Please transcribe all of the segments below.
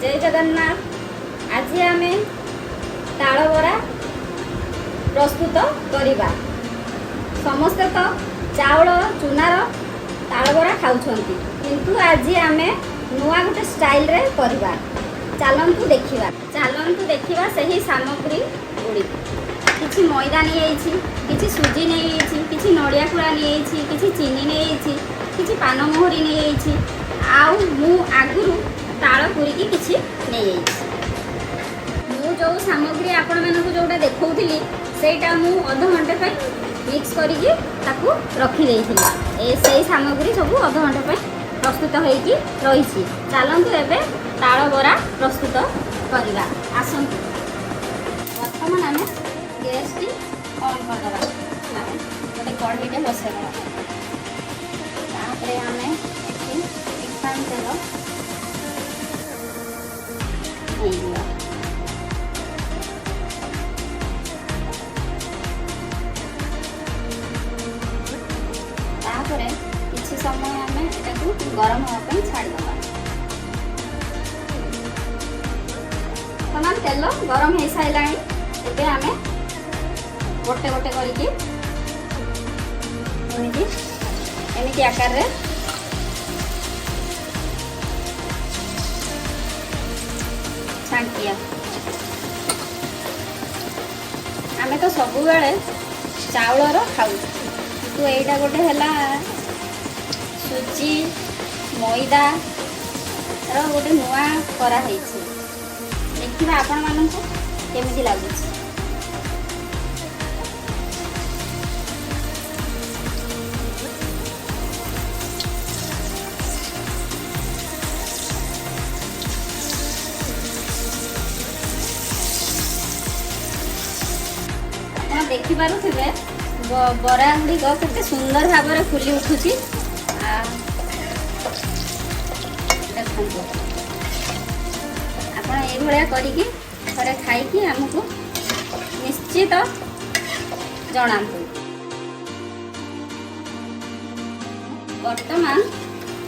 जय जगन्नाथ। आज आम ताल बरा प्रस्तुत करवा। समस्ते तो चाउल चूनार ताल बरा खाऊं, किंतु आज आम नुआ गोटे स्टाइल रे करवा। चलतु देखा सही सामग्री गुड़ी किसी मैदा नहीं, किसी सुजी नहीं, किसी नड़िया कूड़ा नहीं, किसी चीनी नहीं, किसी पान मोहरी नहीं, आउ आगुरु ताल पूरी किसी नहीं। मु जो सामग्री आपण मानक जोटा देखौली सेटा मु अध घंटे पे मिक्स करिकी ताकू रखी देइथिला। से सामग्री सब अध घंटे पे प्रस्तुत होइकी रही। चलतु एबे ताल बरा प्रस्तुत करवा। आसतु प्रथम आम गैस टी ऑन करदे गोटे कढ़ईटे बसैदे। तापर आम रिफाइन तेल देइदिया। तापर किसी समय आम एटाकू गरम होगा छाड़ीदा। तमाम तेल गरम हो सारा। एबे आम गोटे गोटे करके एमती आकार रे छांकिया। आम तो सब बेले चाउलर खाऊ, किंतु एटा गोटे है सुजी मैदा रो गोटे नुआ कराई। देखा आपण मानक केमिति लगुच। देखिपे बरा गुड़िक के सुंदर भाव में फुली उठुची। आपड़ ये करिकी थरे खाइकी आमको निश्चित जनातु। बर्तमान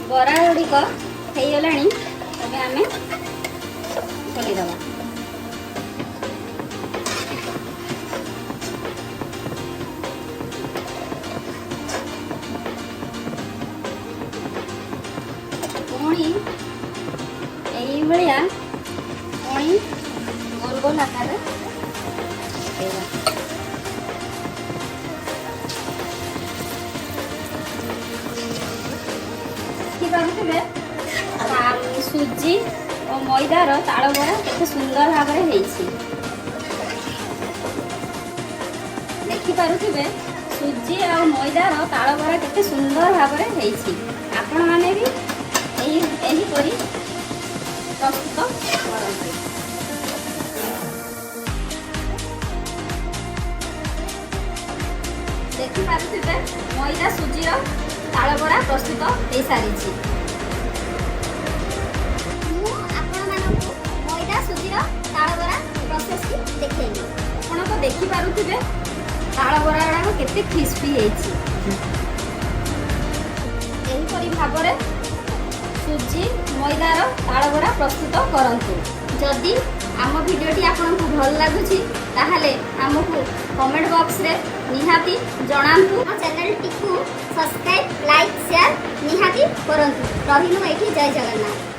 बरा गुड़िक हो गला। तबे आम खोलीदबा। पुणी यही पुणी गोल गोल आकार देखिपे सुजी और मैदार ताल बरा केते सुंदर भाव में देखिपे सुजी और मैदार ताल बरा केते सुंदर भाव में आपण मैंने भी यही करी प्रस्तुत करते। देखिपे मैदा सुजीर ताल बरा प्रस्तुत हो सारी। मैदा सुजीर ताल बरा प्रोसेस देखी आपको देखिपे ताल बरा गुड़ाक केते क्रिस्पी यहीपरी भाव में सुजी मैदार ताल बरा प्रस्तुत करंतु। जदि आम भिडियोटी आपको भल लगुच ताहले आमको कमेंट बॉक्स रे निहाती जणांतु। चैनल टी को सब्सक्राइब लाइक शेयर निहाती करंतु। रहिनु एठी जय जगन्नाथ।